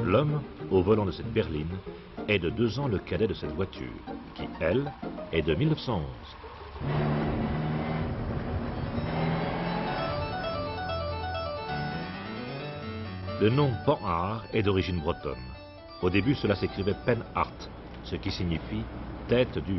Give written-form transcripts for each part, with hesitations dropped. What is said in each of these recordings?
L'homme, au volant de cette berline, est de 2 ans le cadet de cette voiture, qui, elle, est de 1911. Le nom Panhard est d'origine bretonne. Au début, cela s'écrivait Penhart, ce qui signifie tête dure.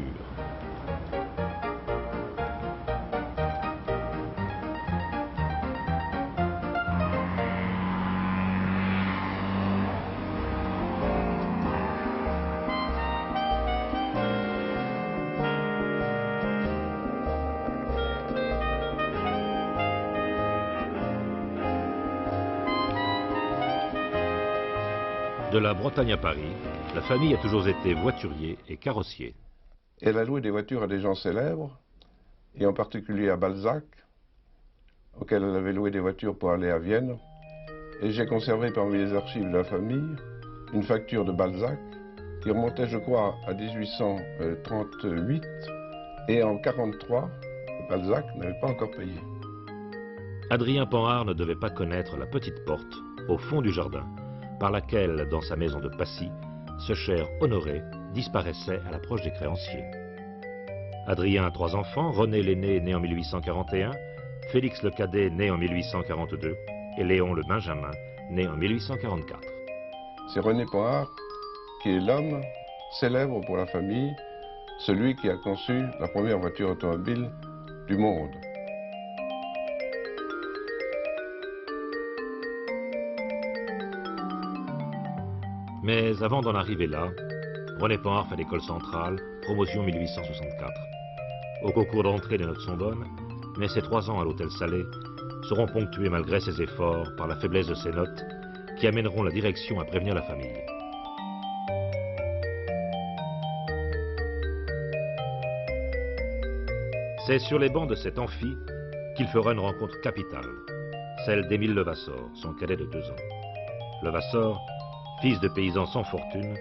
De la Bretagne à Paris, la famille a toujours été voiturier et carrossier. Elle a loué des voitures à des gens célèbres, et en particulier à Balzac, auquel elle avait loué des voitures pour aller à Vienne. Et j'ai conservé parmi les archives de la famille une facture de Balzac qui remontait, je crois, à 1838. Et en 1943, Balzac n'avait pas encore payé. Adrien Panhard ne devait pas connaître la petite porte, au fond du jardin, par laquelle, dans sa maison de Passy, ce cher Honoré disparaissait à l'approche des créanciers. Adrien a 3 enfants, René l'aîné né en 1841, Félix le cadet né en 1842 et Léon le benjamin né en 1844. C'est René Panhard qui est l'homme célèbre pour la famille, celui qui a conçu la première voiture automobile du monde. Mais avant d'en arriver là, René Panhard fait l'école centrale, promotion 1864. Au concours d'entrée, les notes sont bonnes, mais ses 3 ans à l'hôtel Salé seront ponctués malgré ses efforts par la faiblesse de ses notes qui amèneront la direction à prévenir la famille. C'est sur les bancs de cet amphi qu'il fera une rencontre capitale, celle d'Émile Levasseur, son cadet de 2 ans. Levasseur, fils de paysans sans fortune,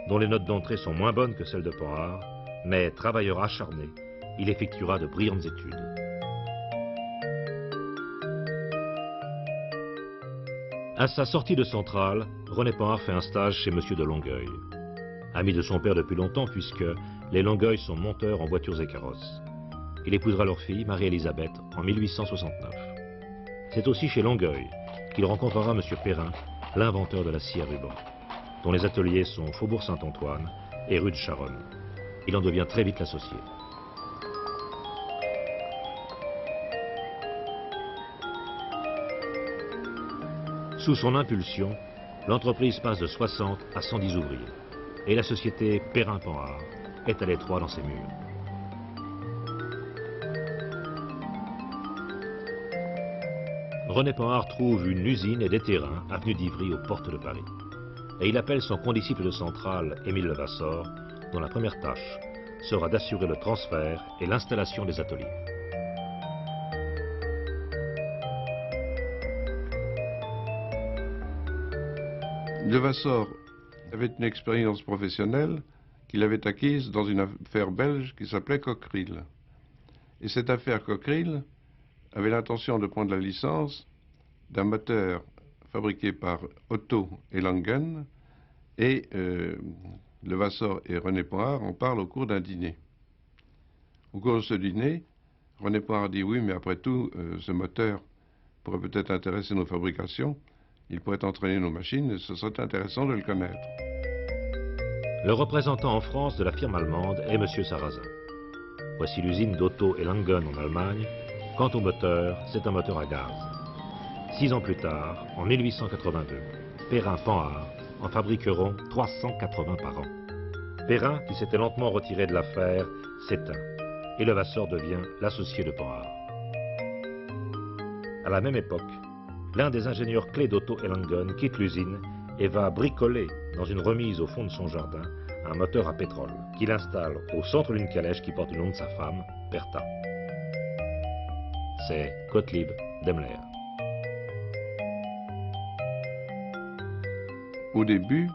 dont les notes d'entrée sont moins bonnes que celles de Panhard, mais travailleur acharné, il effectuera de brillantes études. À sa sortie de Centrale, René Panhard fait un stage chez Monsieur de Longueuil. Ami de son père depuis longtemps puisque les Longueuil sont monteurs en voitures et carrosses. Il épousera leur fille, Marie-Élisabeth, en 1869. C'est aussi chez Longueuil qu'il rencontrera Monsieur Perrin, l'inventeur de la scie à ruban, dont les ateliers sont Faubourg Saint-Antoine et rue de Charonne. Il en devient très vite l'associé. Sous son impulsion, l'entreprise passe de 60 à 110 ouvriers, et la société Perrin-Panhard est à l'étroit dans ses murs. René Panhard trouve une usine et des terrains avenue d'Ivry aux portes de Paris. Et il appelle son condisciple de Centrale, Émile Levasseur, dont la première tâche sera d'assurer le transfert et l'installation des ateliers. Levasseur avait une expérience professionnelle qu'il avait acquise dans une affaire belge qui s'appelait Cockerill. Et cette affaire Cockerill avait l'intention de prendre la licence d'un moteur fabriqué par Otto et Langen, et Levasseur et René Panhard en parlent au cours d'un dîner. Au cours de ce dîner, René Panhard dit oui, mais après tout, ce moteur pourrait peut-être intéresser nos fabrications, il pourrait entraîner nos machines, et ce serait intéressant de le connaître. Le représentant en France de la firme allemande est M. Sarrazin. Voici l'usine d'Otto et Langen en Allemagne. Quant au moteur, c'est un moteur à gaz. 6 ans plus tard, en 1882, Perrin-Panhard en fabriqueront 380 par an. Perrin, qui s'était lentement retiré de l'affaire, s'éteint, et Levasseur devient l'associé de Panhard. À la même époque, l'un des ingénieurs clés d'Otto et Langen quitte l'usine et va bricoler dans une remise au fond de son jardin un moteur à pétrole qu'il installe au centre d'une calèche qui porte le nom de sa femme, Bertha. C'est Gottlieb Daimler. Au début,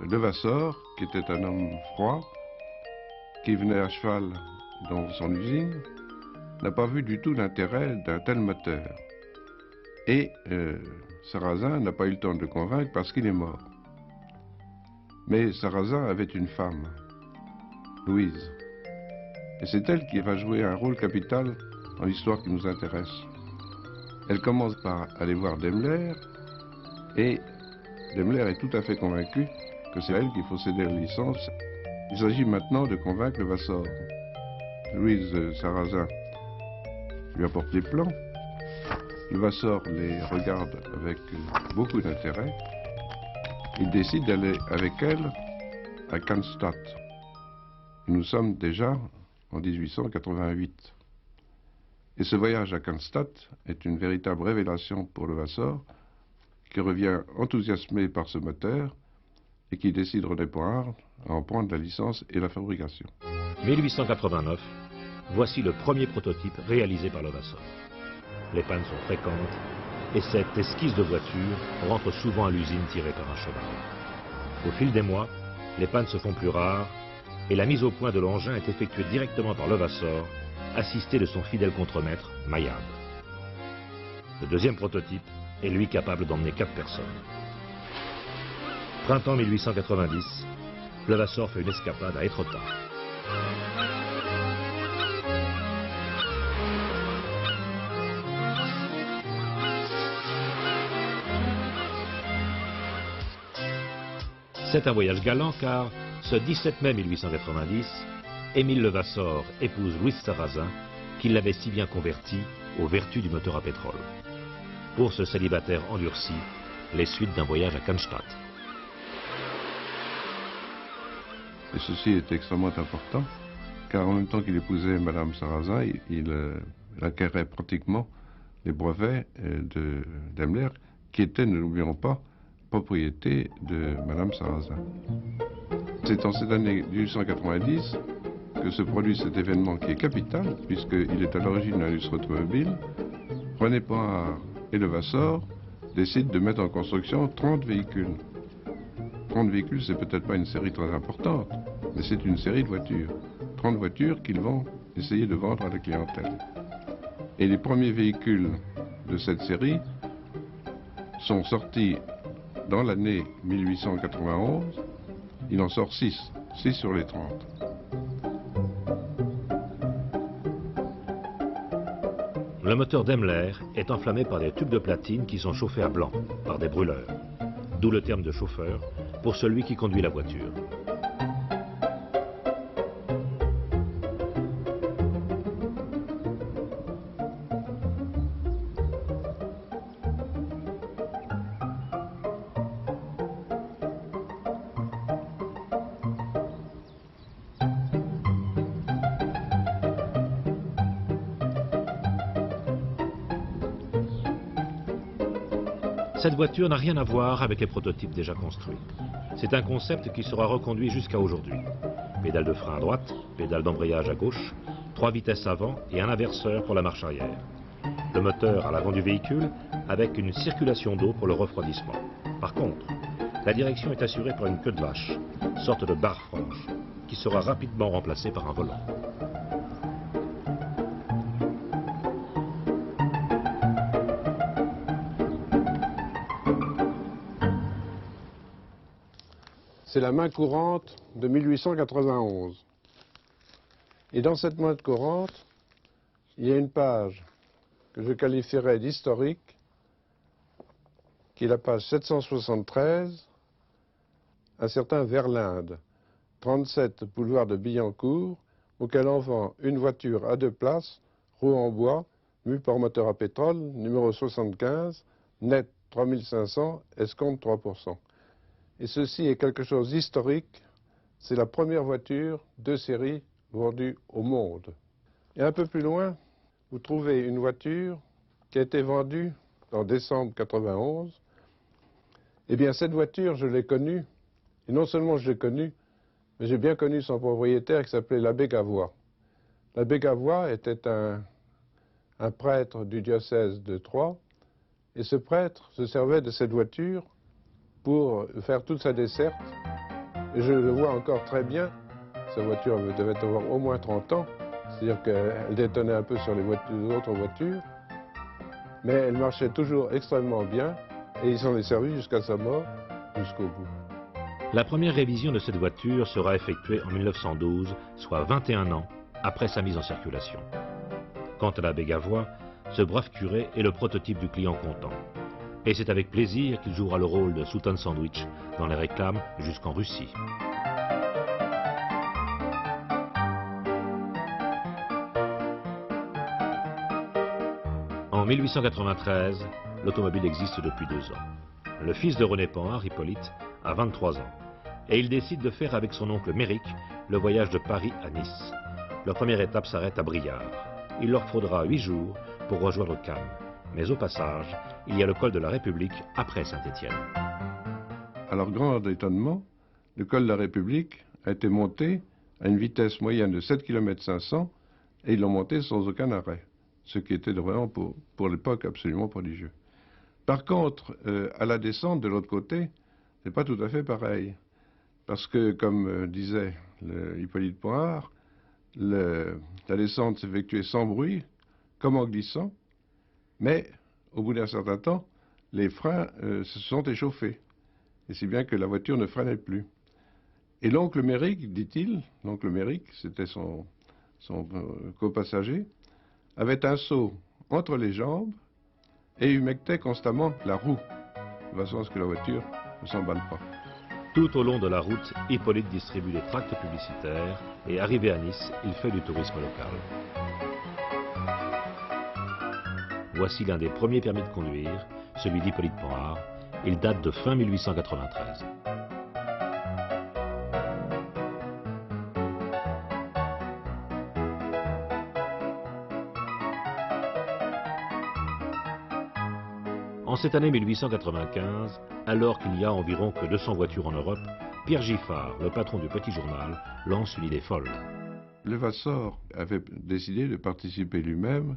Levasseur, qui était un homme froid, qui venait à cheval dans son usine, n'a pas vu du tout l'intérêt d'un tel moteur. Et Sarrazin n'a pas eu le temps de le convaincre parce qu'il est mort. Mais Sarrazin avait une femme, Louise. Et c'est elle qui va jouer un rôle capital dans l'histoire qui nous intéresse. Elle commence par aller voir Daimler, et Daimler est tout à fait convaincu que c'est à elle qu'il faut céder la licence. Il s'agit maintenant de convaincre Levasseur. Louise Sarrazin lui apporte les plans. Levasseur les regarde avec beaucoup d'intérêt. Il décide d'aller avec elle à Cannstatt. Nous sommes déjà en 1888. Et ce voyage à Cannstatt est une véritable révélation pour Levasseur, qui revient enthousiasmé par ce moteur et qui décide René Poincaré à en prendre la licence et la fabrication. 1889, voici le premier prototype réalisé par Levasseur. Les pannes sont fréquentes et cette esquisse de voiture rentre souvent à l'usine tirée par un cheval. Au fil des mois, les pannes se font plus rares et la mise au point de l'engin est effectuée directement par Levasseur, assisté de son fidèle contremaître, Maillard. Le deuxième prototype est lui capable d'emmener 4 personnes. Printemps 1890, Levasseur fait une escapade à Étretat. C'est un voyage galant car, ce 17 mai 1890, Émile Levasseur épouse Louise Sarrazin, qui l'avait si bien converti aux vertus du moteur à pétrole. Pour ce célibataire endurci, les suites d'un voyage à Cannstatt. Et ceci est extrêmement important, car en même temps qu'il épousait Madame Sarrazin, il acquérait pratiquement les brevets de Daimler, qui étaient, ne l'oublions pas, propriété de Madame Sarrazin. C'est en cette année 1890 que se produit cet événement qui est capital, puisqu'il est à l'origine de l'industrie automobile. René Poincaré et Levasseur décident de mettre en construction 30 véhicules. 30 véhicules, c'est peut-être pas une série très importante, mais c'est une série de voitures. 30 voitures qu'ils vont essayer de vendre à la clientèle. Et les premiers véhicules de cette série sont sortis dans l'année 1891. Il en sort 6 sur les 30. Le moteur Daimler est enflammé par des tubes de platine qui sont chauffés à blanc par des brûleurs, d'où le terme de chauffeur pour celui qui conduit la voiture. Cette voiture n'a rien à voir avec les prototypes déjà construits. C'est un concept qui sera reconduit jusqu'à aujourd'hui. Pédale de frein à droite, pédale d'embrayage à gauche, 3 vitesses avant et un inverseur pour la marche arrière. Le moteur à l'avant du véhicule avec une circulation d'eau pour le refroidissement. Par contre, la direction est assurée par une queue de vache, sorte de barre franche, qui sera rapidement remplacée par un volant. C'est la main courante de 1891. Et dans cette main courante, il y a une page que je qualifierais d'historique, qui est la page 773, un certain Verlinde, 37 boulevard de Billancourt, auquel on vend une voiture à 2 places, roue en bois, mue par moteur à pétrole, numéro 75, net 3500, escompte 3%. Et ceci est quelque chose d'historique, c'est la première voiture de série vendue au monde. Et un peu plus loin, vous trouvez une voiture qui a été vendue en décembre 91. Eh bien, cette voiture, je l'ai connue, et non seulement je l'ai connue, mais j'ai bien connu son propriétaire qui s'appelait l'abbé Gavois. L'abbé Gavois était un prêtre du diocèse de Troyes, et ce prêtre se servait de cette voiture pour faire toute sa desserte. Et je le vois encore très bien, sa voiture devait avoir au moins 30 ans, c'est-à-dire qu'elle détonnait un peu sur les autres voitures, mais elle marchait toujours extrêmement bien, et il s'en est servi jusqu'à sa mort, jusqu'au bout. La première révision de cette voiture sera effectuée en 1912, soit 21 ans après sa mise en circulation. Quant à l'abbé Gavois, ce brave curé est le prototype du client content. Et c'est avec plaisir qu'il jouera le rôle de Sultan Sandwich dans les réclames jusqu'en Russie. En 1893, l'automobile existe depuis 2 ans. Le fils de René Panhard, Hippolyte, a 23 ans. Et il décide de faire avec son oncle Méric le voyage de Paris à Nice. Leur première étape s'arrête à Briare. Il leur faudra 8 jours pour rejoindre Cannes. Mais au passage, il y a le col de la République après Saint-Étienne. À leur grand étonnement, le col de la République a été monté à une vitesse moyenne de 7 km 500 et ils l'ont monté sans aucun arrêt, ce qui était vraiment pour l'époque absolument prodigieux. Par contre, à la descente de l'autre côté, c'est pas tout à fait pareil. Parce que, comme disait Hippolyte Panhard, la descente s'effectuait sans bruit, comme en glissant, mais au bout d'un certain temps, les freins se sont échauffés, et si bien que la voiture ne freinait plus. Et l'oncle Méric, dit-il, l'oncle Méric, c'était son copassager, avait un seau entre les jambes et humectait constamment la roue, de façon à ce que la voiture ne s'emballe pas. Tout au long de la route, Hippolyte distribue des tracts publicitaires et arrivé à Nice, il fait du tourisme local. Voici l'un des premiers permis de conduire, celui d'Hippolyte Panhard. Il date de fin 1893. En cette année 1895, alors qu'il n'y a environ que 200 voitures en Europe, Pierre Giffard, le patron du Petit Journal, lance une idée folle. Levasseur avait décidé de participer lui-même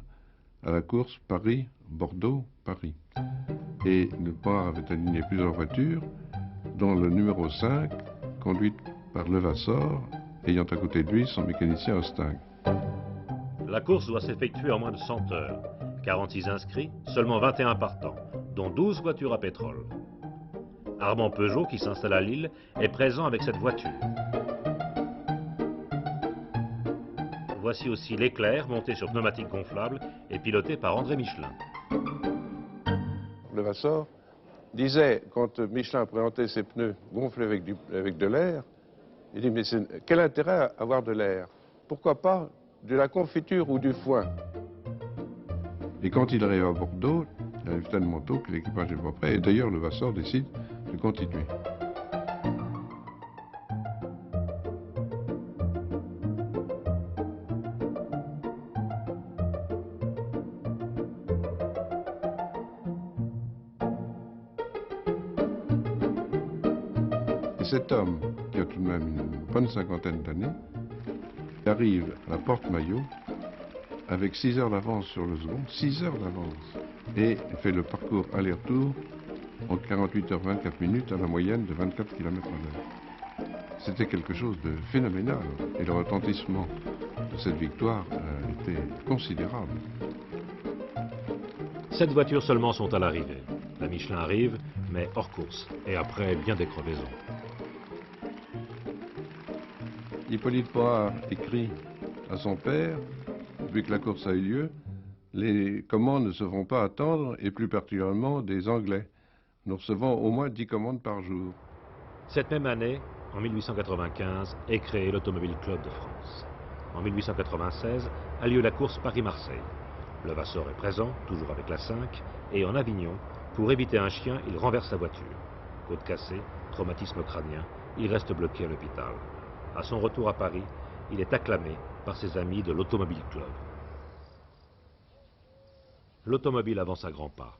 à la course Paris-Bordeaux-Paris. Et le Panhard avait aligné plusieurs voitures, dont le numéro 5, conduite par Levasseur, ayant à côté de lui son mécanicien Austingue. La course doit s'effectuer en moins de 100 heures. 46 inscrits, seulement 21 partants, dont 12 voitures à pétrole. Armand Peugeot, qui s'installe à Lille, est présent avec cette voiture. Voici aussi l'Éclair, monté sur pneumatique gonflable et piloté par André Michelin. Levasseur disait, quand Michelin présentait ses pneus gonflés avec de l'air, il dit, mais quel intérêt à avoir de l'air? Pourquoi pas de la confiture ou du foin? Et quand il arrive à Bordeaux, il arrive tellement tôt que l'équipage n'est pas prêt. Et d'ailleurs, Levasseur décide de continuer. Et cet homme, qui a tout de même une bonne cinquantaine d'années, arrive à la Porte-Maillot avec 6 heures d'avance sur le second, 6 heures d'avance, et fait le parcours aller-retour en 48h24 à la moyenne de 24 km/h. C'était quelque chose de phénoménal, et le retentissement de cette victoire était considérable. 7 voitures seulement sont à l'arrivée. La Michelin arrive, mais hors course, et après bien des crevaisons. Hippolyte Panhard écrit à son père, depuis que la course a eu lieu, les commandes ne se font pas attendre, et plus particulièrement des Anglais. Nous recevons au moins 10 commandes par jour. Cette même année, en 1895, est créé l'Automobile Club de France. En 1896 a lieu la course Paris-Marseille. Levasseur est présent, toujours avec la 5, et en Avignon, pour éviter un chien, il renverse sa voiture. Côte cassée, traumatisme crânien, il reste bloqué à l'hôpital. À son retour à Paris, il est acclamé par ses amis de l'Automobile Club. L'automobile avance à grands pas.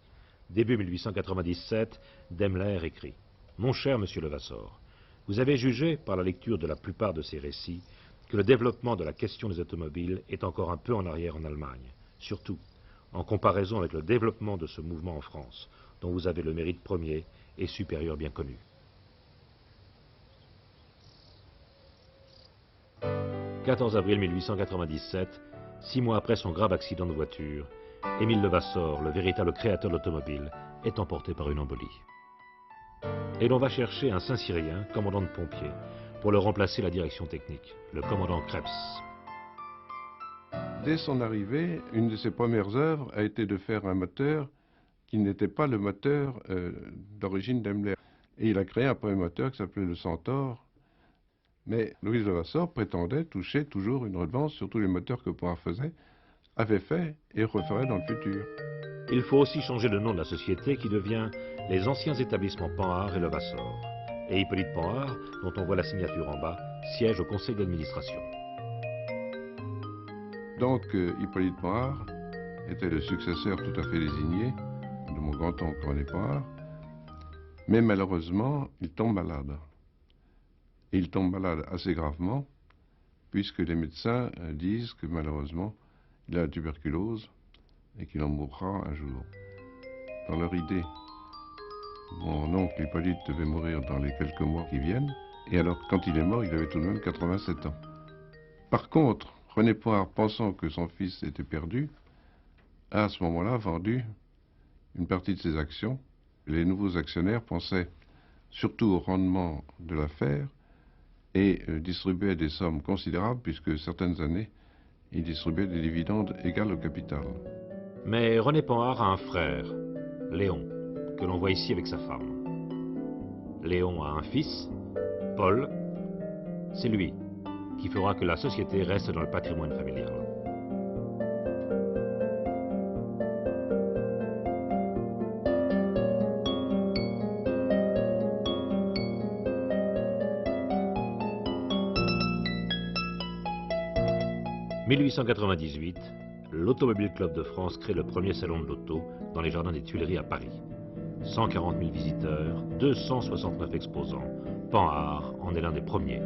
Début 1897, Daimler écrit « Mon cher monsieur Levasseur, vous avez jugé, par la lecture de la plupart de ces récits, que le développement de la question des automobiles est encore un peu en arrière en Allemagne, surtout en comparaison avec le développement de ce mouvement en France, dont vous avez le mérite premier et supérieur bien connu. » 14 avril 1897, 6 mois après son grave accident de voiture, Émile Levasseur, le véritable créateur de l'automobile, est emporté par une embolie. Et l'on va chercher un Saint-Cyrien, commandant de pompiers, pour le remplacer à la direction technique, le commandant Krebs. Dès son arrivée, une de ses premières œuvres a été de faire un moteur qui n'était pas le moteur d'origine Daimler. Et il a créé un premier moteur qui s'appelait le Centaure. Mais Louis Levasseur prétendait toucher toujours une redevance sur tous les moteurs que Panhard faisait, avait fait et referait dans le futur. Il faut aussi changer le nom de la société qui devient les anciens établissements Panhard et Levasseur. Et Hippolyte Panhard, dont on voit la signature en bas, siège au conseil d'administration. Donc Hippolyte Panhard était le successeur tout à fait désigné de mon grand-oncle René Panhard, mais malheureusement, il tombe malade. Et il tombe malade assez gravement, puisque les médecins disent que malheureusement, il a la tuberculose et qu'il en mourra un jour. Dans leur idée, mon oncle Hippolyte devait mourir dans les quelques mois qui viennent, et alors quand il est mort, il avait tout de même 87 ans. Par contre, René Panhard, pensant que son fils était perdu, a à ce moment-là vendu une partie de ses actions. Les nouveaux actionnaires pensaient surtout au rendement de l'affaire et distribuaient des sommes considérables puisque certaines années, ils distribuaient des dividendes égaux au capital. Mais René Panhard a un frère, Léon, que l'on voit ici avec sa femme. Léon a un fils, Paul. C'est lui qui fera que la société reste dans le patrimoine familial. En 1898, l'Automobile Club de France crée le premier salon de l'auto dans les jardins des Tuileries à Paris. 140 000 visiteurs, 269 exposants. Panhard en est l'un des premiers.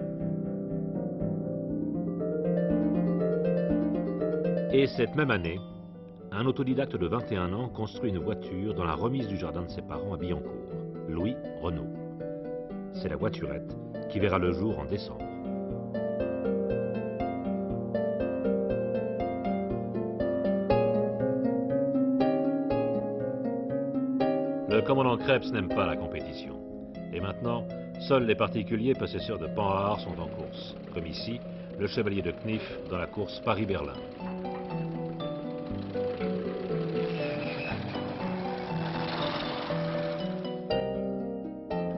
Et cette même année, un autodidacte de 21 ans construit une voiture dans la remise du jardin de ses parents à Billancourt, Louis Renault. C'est la voiturette qui verra le jour en décembre. Le commandant Krebs n'aime pas la compétition. Et maintenant, seuls les particuliers possesseurs de Panhard sont en course, comme ici, le chevalier de Knif dans la course Paris-Berlin.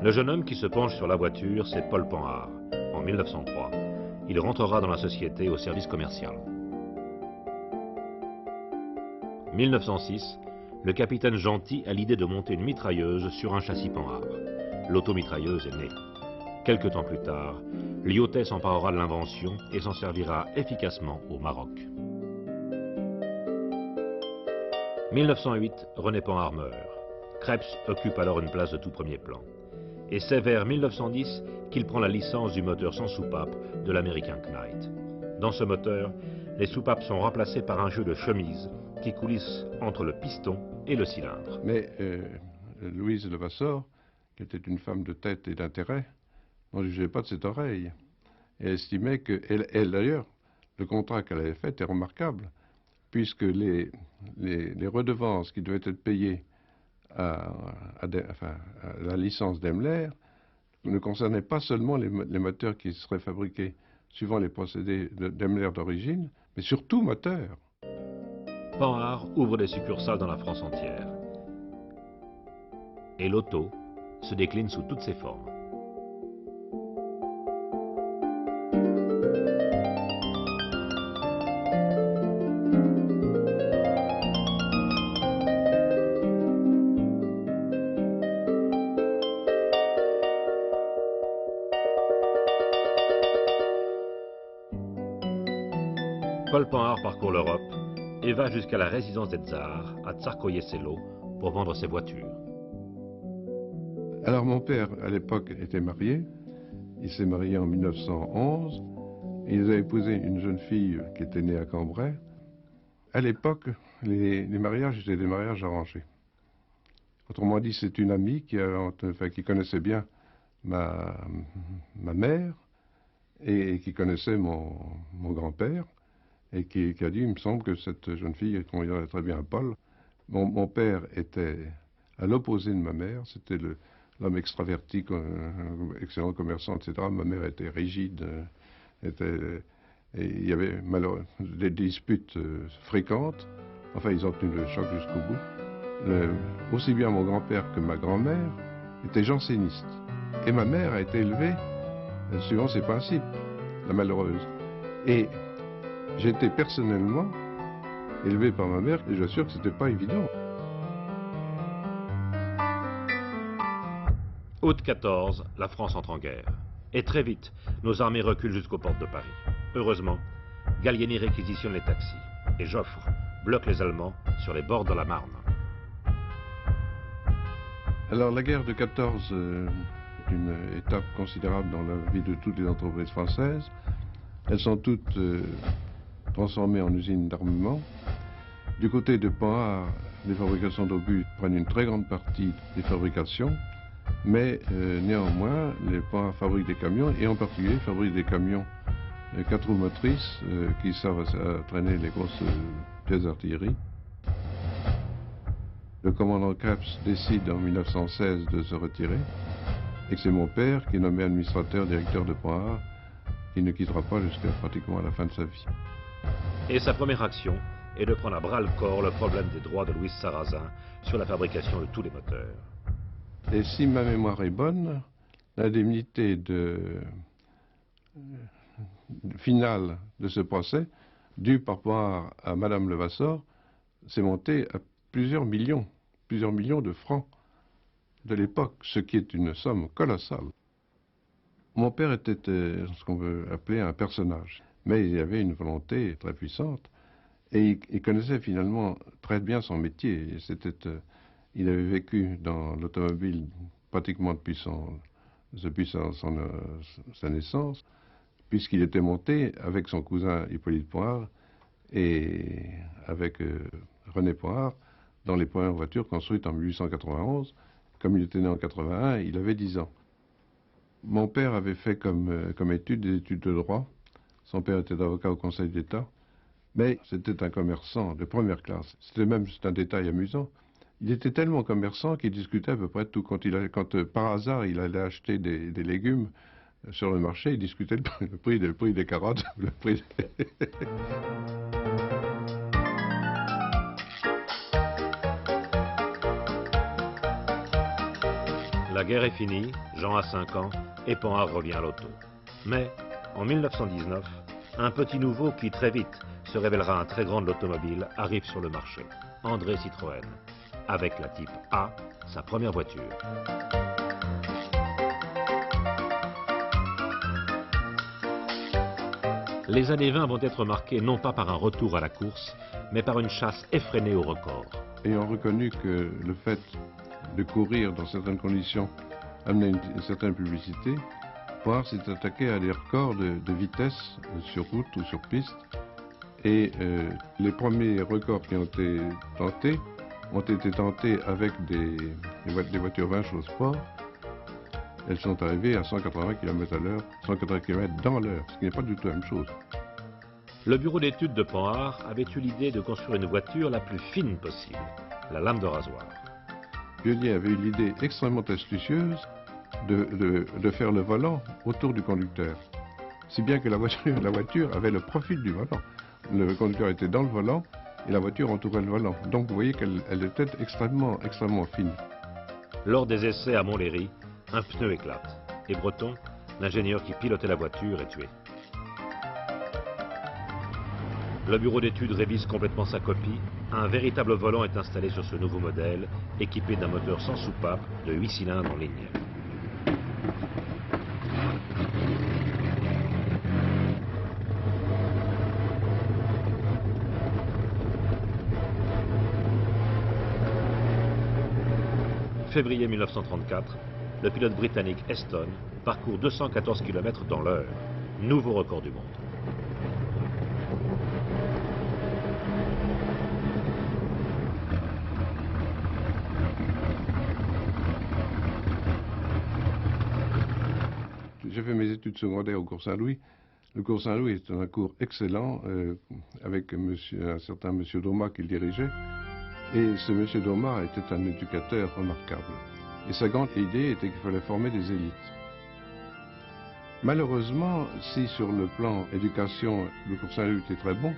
Le jeune homme qui se penche sur la voiture, c'est Paul Panhard. En 1903, il rentrera dans la société au service commercial. 1906, le capitaine Gentil a l'idée de monter une mitrailleuse sur un châssis Panhard. L'automitrailleuse est née. Quelque temps plus tard, Lyautey s'emparera de l'invention et s'en servira efficacement au Maroc. 1908, René Panhard meurt. Krebs occupe alors une place de tout premier plan. Et c'est vers 1910 qu'il prend la licence du moteur sans soupape de l'American Knight. Dans ce moteur, les soupapes sont remplacées par un jeu de chemise qui coulisse entre le piston et le cylindre. Mais Louise Levasseur, qui était une femme de tête et d'intérêt, n'en jugeait pas de cette oreille. Et elle estimait que, elle d'ailleurs, le contrat qu'elle avait fait est remarquable, puisque les redevances qui devaient être payées à la licence Daimler ne concernaient pas seulement les moteurs qui seraient fabriqués suivant les procédés de Daimler d'origine, mais surtout moteurs. Panhard ouvre des succursales dans la France entière. Et l'auto se décline sous toutes ses formes. Paul Panhard parcourt l'Europe et va jusqu'à la résidence des Tsars, à Tsarskoye-Selo, pour vendre ses voitures. Alors mon père, à l'époque, était marié. Il s'est marié en 1911. Et il a épousé une jeune fille qui était née à Cambrai. À l'époque, les mariages étaient des mariages arrangés. Autrement dit, c'est une amie qui connaissait bien ma mère et qui connaissait mon grand-père. Et qui a dit, il me semble que cette jeune fille conviendrait très bien à Paul. Mon père était à l'opposé de ma mère, c'était l'homme extraverti, excellent commerçant, etc. Ma mère était rigide, et il y avait des disputes fréquentes. Enfin, ils ont tenu le choc jusqu'au bout. Aussi bien mon grand-père que ma grand-mère étaient jansénistes. Et ma mère a été élevée suivant ses principes, la malheureuse. Et j'étais personnellement élevé par ma mère, et j'assure que c'était pas évident. Août 14, la France entre en guerre. Et très vite, nos armées reculent jusqu'aux portes de Paris. Heureusement, Gallieni réquisitionne les taxis et Joffre bloque les Allemands sur les bords de la Marne. Alors la guerre de 14 est une étape considérable dans la vie de toutes les entreprises françaises. Elles sont toutes transformées en usines d'armement. Du côté de Panhard, les fabrications d'obus prennent une très grande partie des fabrications, mais néanmoins, les Panhard fabriquent des camions, et en particulier fabriquent des camions 4 roues motrices qui servent à traîner les grosses pièces d'artillerie. Le commandant Krebs décide en 1916 de se retirer, et c'est mon père qui est nommé administrateur directeur de Panhard, qui ne quittera pas jusqu'à pratiquement la fin de sa vie. Et sa première action est de prendre à bras-le-corps le problème des droits de Louis Sarrazin sur la fabrication de tous les moteurs. Et si ma mémoire est bonne, l'indemnité finale de ce procès, due par Panhard à Madame Levasseur, s'est montée à plusieurs millions de francs de l'époque, ce qui est une somme colossale. Mon père était ce qu'on veut appeler un personnage, mais il avait une volonté très puissante, et il connaissait finalement très bien son métier. Il avait vécu dans l'automobile pratiquement depuis sa naissance, puisqu'il était monté avec son cousin Hippolyte Panhard et avec René Panhard dans les premières voitures construites en 1891. Comme il était né en 81, il avait 10 ans. Mon père avait fait comme études des études de droit. Son père était avocat au Conseil d'État, mais c'était un commerçant de première classe. C'est un détail amusant. Il était tellement commerçant qu'il discutait à peu près tout. Quand par hasard il allait acheter des légumes sur le marché, il discutait le prix des carottes, le prix La guerre est finie, Jean a 5 ans et Panhard revient à l'auto. Mais, en 1919, un petit nouveau qui très vite se révélera un très grand de l'automobile arrive sur le marché, André Citroën, avec la Type A, sa première voiture. Les années 20 vont être marquées non pas par un retour à la course, mais par une chasse effrénée au record. Ayant reconnu que le fait de courir dans certaines conditions amenait une certaine publicité, Panhard s'est attaqué à des records de vitesse sur route ou sur piste. Et les premiers records qui ont été tentés avec des voitures 20 chevaux sport. Elles sont arrivées à 180 km à l'heure, 180 km dans l'heure, ce qui n'est pas du tout la même chose. Le bureau d'études de Panhard avait eu l'idée de construire une voiture la plus fine possible, la lame de rasoir. Viollier avait eu l'idée extrêmement astucieuse de faire le volant autour du conducteur. Si bien que la voiture avait le profil du volant. Le conducteur était dans le volant et la voiture entourait le volant. Donc vous voyez qu'elle était extrêmement fine. Lors des essais à Montlhéry, un pneu éclate. Et Breton, l'ingénieur qui pilotait la voiture, est tué. Le bureau d'études révise complètement sa copie. Un véritable volant est installé sur ce nouveau modèle, équipé d'un moteur sans soupape de 8 cylindres en ligne. Février 1934, le pilote britannique Heston parcourt 214 km dans l'heure, nouveau record du monde. J'ai fait mes études secondaires au cours Saint-Louis. Le cours Saint-Louis est un cours excellent avec un certain monsieur Daumas qui le dirigeait. Et ce monsieur Daumas était un éducateur remarquable. Et sa grande idée était qu'il fallait former des élites. Malheureusement, si sur le plan éducation, le cours Saint-Louis était très bon,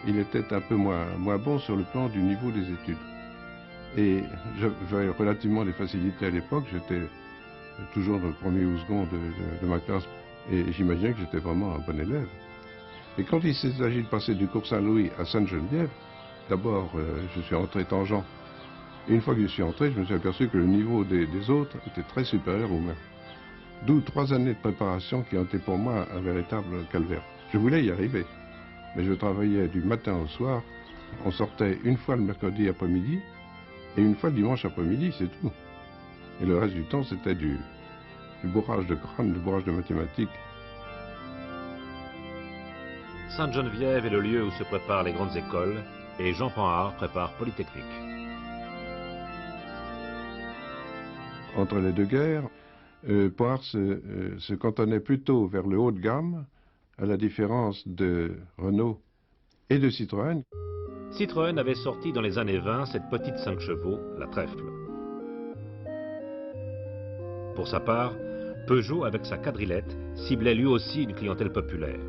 il était un peu moins bon sur le plan du niveau des études. Et j'avais relativement des facilités à l'époque, j'étais toujours le premier ou second de ma classe, et j'imaginais que j'étais vraiment un bon élève. Et quand il s'agit de passer du cours Saint-Louis à Sainte-Geneviève, d'abord je suis entré tangent. Et une fois que je suis entré, je me suis aperçu que le niveau des autres était très supérieur au mien. D'où 3 années de préparation qui ont été pour moi un véritable calvaire. Je voulais y arriver, mais je travaillais du matin au soir. On sortait une fois le mercredi après-midi et une fois le dimanche après-midi, c'est tout. Et le reste du temps, c'était du bourrage de crâne, du bourrage de mathématiques. Sainte-Geneviève est le lieu où se préparent les grandes écoles et Jean Panhard prépare Polytechnique. Entre les deux guerres, Panhard se cantonnait plutôt vers le haut de gamme, à la différence de Renault et de Citroën. Citroën avait sorti dans les années 20 cette petite 5 chevaux, la Trèfle. Pour sa part, Peugeot, avec sa quadrillette, ciblait lui aussi une clientèle populaire,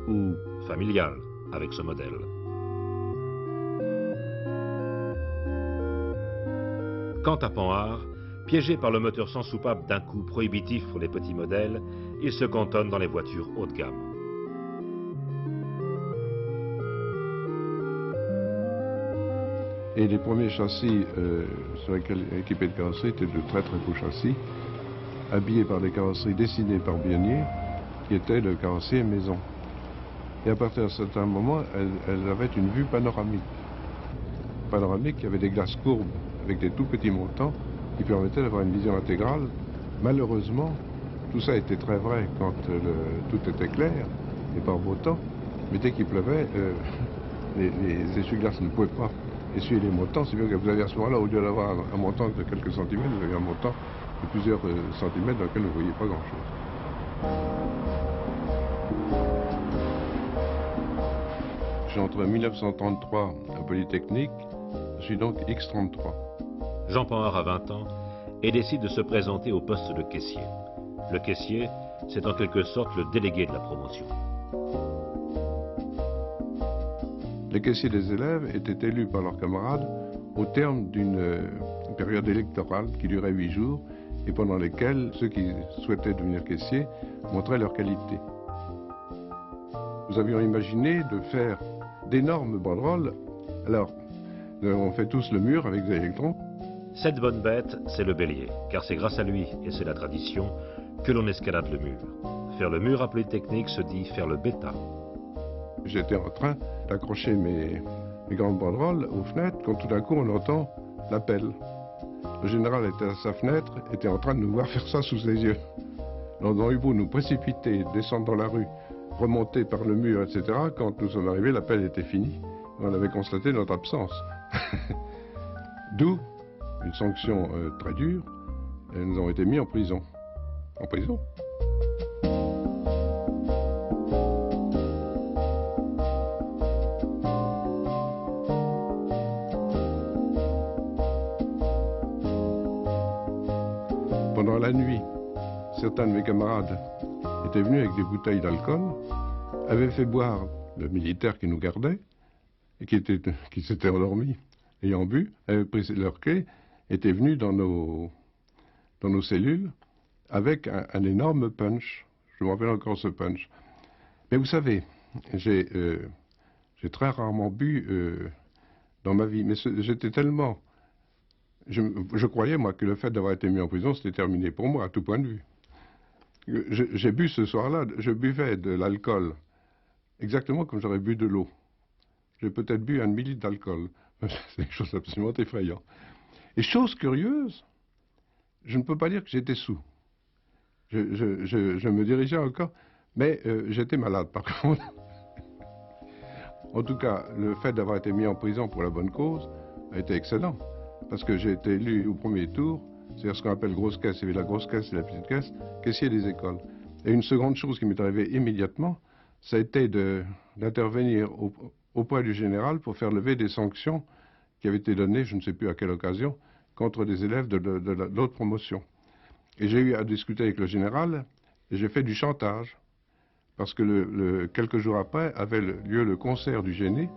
ou familiale, avec ce modèle. Quant à Panhard, piégé par le moteur sans soupape d'un coût prohibitif pour les petits modèles, il se cantonne dans les voitures haut de gamme. Et les premiers châssis sur lesquels équipés de carrosserie étaient de très très beaux châssis, habillés par des carrosseries dessinées par Bionnier, qui était le carrossier maison. Et à partir d'un certain moment, elles avaient une vue panoramique. Panoramique qui avait des glaces courbes avec des tout petits montants qui permettaient d'avoir une vision intégrale. Malheureusement, tout ça était très vrai quand tout était clair et par beau temps, mais dès qu'il pleuvait, les essuie-glaces ne pouvaient pas essuyer les montants, c'est bien que vous avez à ce moment-là, au lieu d'avoir un montant de quelques centimètres, vous avez un montant de plusieurs centimètres dans lequel vous ne voyez pas grand-chose. Je suis entré en 1933 à Polytechnique, je suis donc X33. Jean Panhard a 20 ans et décide de se présenter au poste de caissier. Le caissier, c'est en quelque sorte le délégué de la promotion. Les caissiers des élèves étaient élus par leurs camarades au terme d'une période électorale qui durait 8 jours et pendant lesquels ceux qui souhaitaient devenir caissiers montraient leur qualité. Nous avions imaginé de faire d'énormes banderoles. Alors, nous avons fait tous le mur avec des électrons. Cette bonne bête, c'est le bélier, car c'est grâce à lui, et c'est la tradition, que l'on escalade le mur. Faire le mur à Polytechnique se dit faire le bêta. J'étais en train d'accrocher mes grandes banderoles aux fenêtres quand tout d'un coup on entend l'appel. Le général était à sa fenêtre, était en train de nous voir faire ça sous ses yeux. Nous avons eu beau nous précipiter, descendre dans la rue, remonter par le mur, etc. Quand nous sommes arrivés, l'appel était fini. On avait constaté notre absence. D'où une sanction très dure. Et nous avons été mis en prison. En prison. Pendant la nuit, certains de mes camarades étaient venus avec des bouteilles d'alcool, avaient fait boire le militaire qui nous gardait, et qui s'était endormi, ayant bu, avaient pris leur clé, étaient venus dans nos cellules avec un énorme punch. Je me rappelle encore ce punch. Mais vous savez, j'ai très rarement bu dans ma vie, mais j'étais tellement... Je croyais, moi, que le fait d'avoir été mis en prison, c'était terminé pour moi, à tout point de vue. J'ai bu ce soir-là, je buvais de l'alcool, exactement comme j'aurais bu de l'eau. J'ai peut-être bu 1 demi-litre d'alcool. C'est une chose absolument effrayante. Et chose curieuse, je ne peux pas dire que j'étais sous. Je me dirigeais encore, mais j'étais malade par contre. En tout cas, le fait d'avoir été mis en prison pour la bonne cause a été excellent. Parce que j'ai été élu au premier tour, c'est-à-dire ce qu'on appelle grosse caisse, il y avait la grosse caisse et la petite caisse, caissier des écoles. Et une seconde chose qui m'est arrivée immédiatement, ça a été d'intervenir auprès du général pour faire lever des sanctions qui avaient été données, je ne sais plus à quelle occasion, contre des élèves de l'autre promotion. Et j'ai eu à discuter avec le général, et j'ai fait du chantage. Parce que quelques jours après avait lieu le concert du Génie.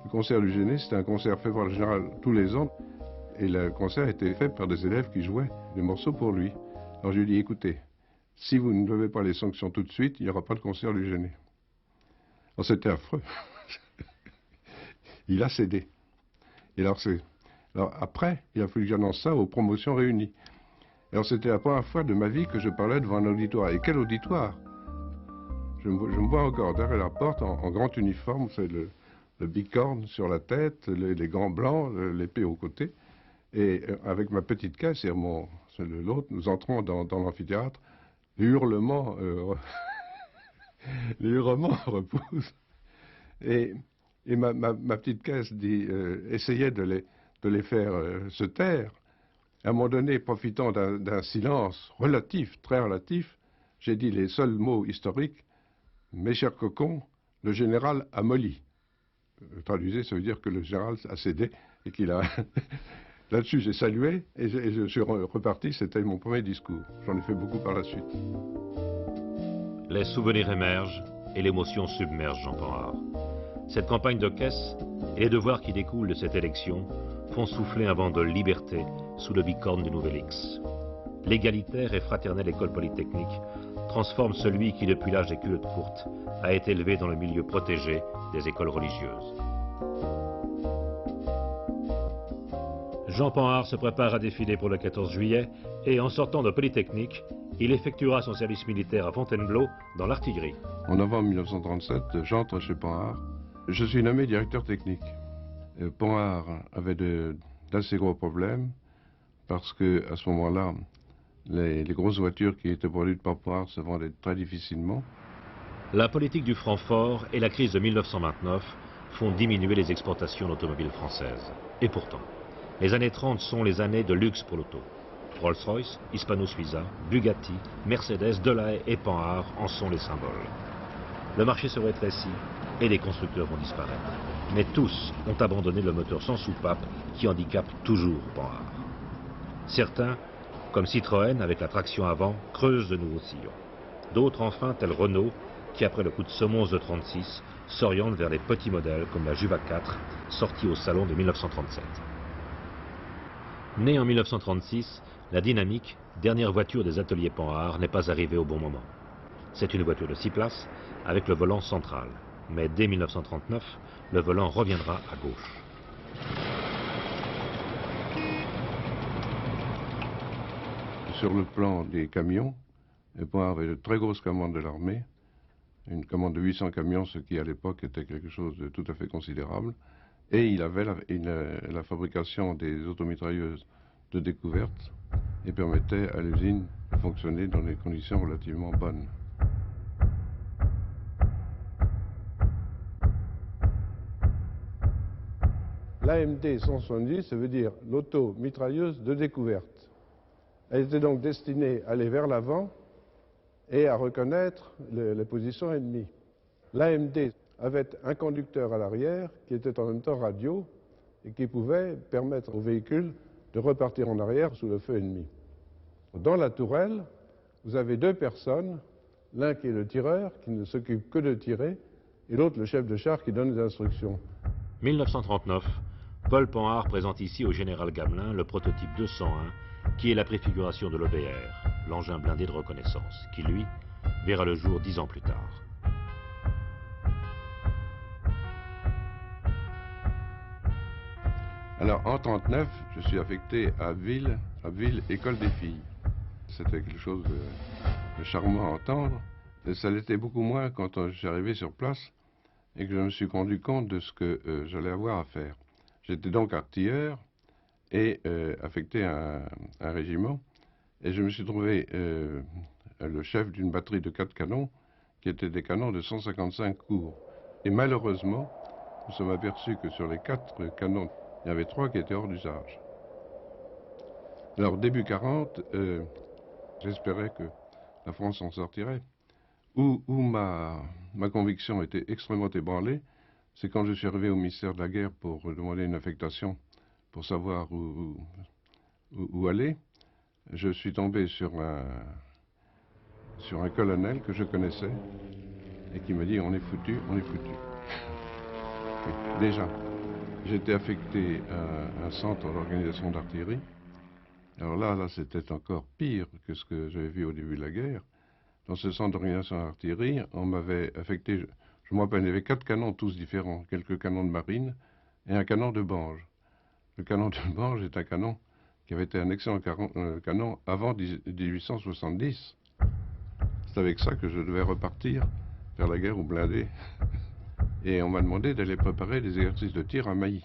Le concert du Génie, c'était un concert fait par le général tous les ans. Et le concert était fait par des élèves qui jouaient des morceaux pour lui. Alors je lui ai dit, écoutez, si vous ne levez pas les sanctions tout de suite, il n'y aura pas de concert du Génie. Alors c'était affreux. Il a cédé. Et alors après, il a fallu que j'annonce ça aux promotions réunies. Alors c'était la première fois de ma vie que je parlais devant un auditoire. Et quel auditoire! Je me vois encore derrière la porte en grand uniforme, c'est le bicorne sur la tête, les gants blancs, l'épée au côté. Et avec ma petite caisse et l'autre, nous entrons dans l'amphithéâtre. Les hurlements, les hurlements repoussent. Et ma petite caisse essayait de les faire se taire. À un moment donné, profitant d'un silence relatif, très relatif, j'ai dit les seuls mots historiques. Mes chers cocons, le général a molli. Traduisez, ça veut dire que le général a cédé et qu'il a... Là-dessus, j'ai salué et je suis reparti. C'était mon premier discours. J'en ai fait beaucoup par la suite. Les souvenirs émergent et l'émotion submerge Jean Panhard. Cette campagne de caisse et les devoirs qui découlent de cette élection font souffler un vent de liberté sous le bicorne du Nouvel X. L'égalitaire et fraternelle école polytechnique transforme celui qui, depuis l'âge des culottes courtes, a été élevé dans le milieu protégé des écoles religieuses. Jean Panhard se prépare à défiler pour le 14 juillet et, en sortant de Polytechnique, il effectuera son service militaire à Fontainebleau dans l'artillerie. En novembre 1937, j'entre chez Panhard. Je suis nommé directeur technique. Panhard avait d'assez gros problèmes parce qu'à ce moment-là, les grosses voitures qui étaient produites par Panhard se vendaient très difficilement. La politique du franc fort et la crise de 1929 font diminuer les exportations d'automobiles françaises. Et pourtant, les années 30 sont les années de luxe pour l'auto. Rolls-Royce, Hispano-Suiza, Bugatti, Mercedes, Delahaye et Panhard en sont les symboles. Le marché se rétrécit et les constructeurs vont disparaître. Mais tous ont abandonné le moteur sans soupape qui handicape toujours Panhard. Certains, comme Citroën avec la traction avant, creusent de nouveaux sillons. D'autres enfin, tels Renault, qui après le coup de semonce de 36, s'orientent vers les petits modèles comme la Juva 4, sortie au salon de 1937. Née en 1936, la Dynamique, dernière voiture des ateliers Panhard, n'est pas arrivée au bon moment. C'est une voiture de 6 places, avec le volant central. Mais dès 1939, le volant reviendra à gauche. Sur le plan des camions, Panhard avait de très grosses commandes de l'armée, une commande de 800 camions, ce qui à l'époque était quelque chose de tout à fait considérable, et il avait la fabrication des automitrailleuses de découverte et permettait à l'usine de fonctionner dans des conditions relativement bonnes. L'AMD 170, ça veut dire l'auto-mitrailleuse de découverte. Elle était donc destinée à aller vers l'avant et à reconnaître les positions ennemies. L'AMD avait un conducteur à l'arrière qui était en même temps radio et qui pouvait permettre au véhicule de repartir en arrière sous le feu ennemi. Dans la tourelle, vous avez deux personnes, l'un qui est le tireur, qui ne s'occupe que de tirer, et l'autre le chef de char qui donne les instructions. 1939, Paul Panhard présente ici au général Gamelin le prototype 201, qui est la préfiguration de l'OBR, l'engin blindé de reconnaissance, qui lui verra le jour 10 ans plus tard. Alors en 1939, je suis affecté à Ville, école des filles. C'était quelque chose de charmant à entendre, et ça l'était beaucoup moins quand je suis arrivé sur place et que je me suis rendu compte de ce que j'allais avoir à faire. J'étais donc artilleur et affecté à un régiment, et je me suis trouvé le chef d'une batterie de 4 canons, qui étaient des canons de 155 cours. Et malheureusement, nous sommes aperçus que sur les 4 canons, il y avait 3 qui étaient hors d'usage. Alors début 40, j'espérais que la France en sortirait. Où ma conviction était extrêmement ébranlée, c'est quand je suis arrivé au ministère de la Guerre pour demander une affectation, pour savoir où où aller, je suis tombé sur un colonel que je connaissais et qui m'a dit on est foutu, on est foutu. Déjà, j'étais affecté à un centre d'organisation d'artillerie. Alors là, c'était encore pire que ce que j'avais vu au début de la guerre. Dans ce centre d'organisation d'artillerie, on m'avait affecté, je me rappelle, il y avait 4 canons tous différents, quelques canons de marine et un canon de Bange. Le canon de Bange est un canon qui avait été un excellent canon avant 1870. C'est avec ça que je devais repartir vers la guerre aux blindés. Et on m'a demandé d'aller préparer des exercices de tir à Mailly.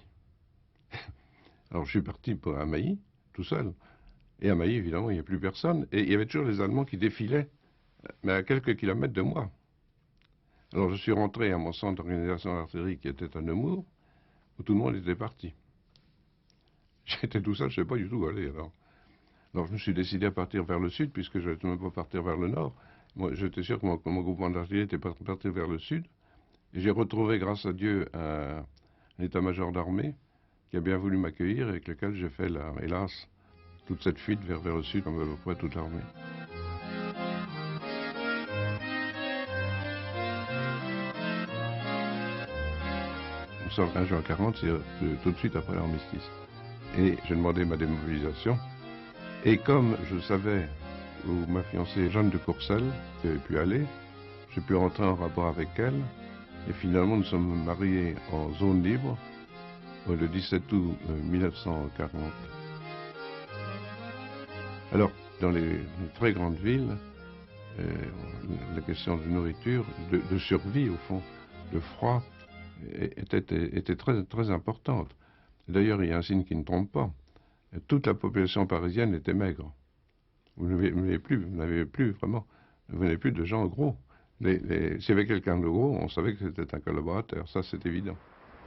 Alors je suis parti à Mailly, tout seul. Et à Mailly, évidemment, il n'y a plus personne. Et il y avait toujours les Allemands qui défilaient, mais à quelques kilomètres de moi. Alors je suis rentré à mon centre d'organisation d'artillerie qui était à Nemours, où tout le monde était parti. J'étais tout seul, je ne sais pas du tout où aller alors. Alors je me suis décidé à partir vers le sud, puisque je ne devais même pas partir vers le nord. Moi, j'étais sûr que mon groupement d'artillerie était parti vers le sud. Et j'ai retrouvé, grâce à Dieu, un état-major d'armée qui a bien voulu m'accueillir et avec lequel j'ai fait, hélas, toute cette fuite vers le sud, comme à peu près toute l'armée. Nous sommes le 20 juin 40, c'est tout de suite après l'armistice. Et j'ai demandé ma démobilisation. Et comme je savais où ma fiancée Jeanne de Courcelles avait pu aller, j'ai pu rentrer en rapport avec elle. Et finalement, nous sommes mariés en zone libre le 17 août 1940. Alors, dans les très grandes villes, la question de nourriture, de survie au fond, de froid, était très, très importante. D'ailleurs, il y a un signe qui ne trompe pas. Toute la population parisienne était maigre. Vous n'avez plus vraiment, vous n'avez plus de gens gros. S'il y avait quelqu'un de gros, on savait que c'était un collaborateur, ça c'est évident.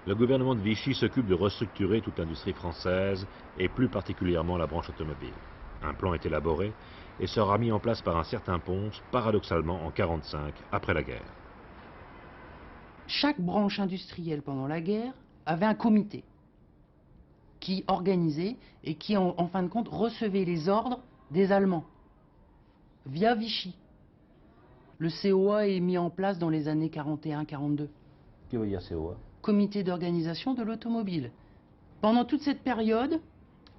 Le gouvernement de Vichy s'occupe de restructurer toute l'industrie française, et plus particulièrement la branche automobile. Un plan est élaboré et sera mis en place par un certain Pons, paradoxalement en 1945, après la guerre. Chaque branche industrielle pendant la guerre avait un comité qui organisait et qui, en fin de compte, recevait les ordres des Allemands via Vichy. Le COA est mis en place dans les années 41-42. Que veut dire COA? Comité d'organisation de l'automobile. Pendant toute cette période,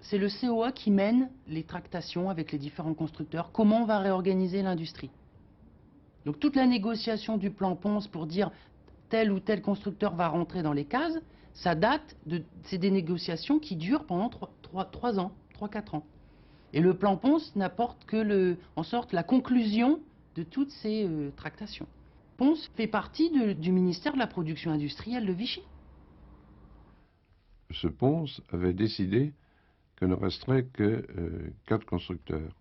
c'est le COA qui mène les tractations avec les différents constructeurs. Comment on va réorganiser l'industrie? Donc toute la négociation du plan Pons pour dire tel ou tel constructeur va rentrer dans les cases, ça date c'est des négociations qui durent pendant 3 ans, 3-4 ans. Et le plan Pons n'apporte que en sorte la conclusion de toutes ces tractations. Pons fait partie du ministère de la production industrielle de Vichy. Ce Pons avait décidé que ne resterait que 4 constructeurs.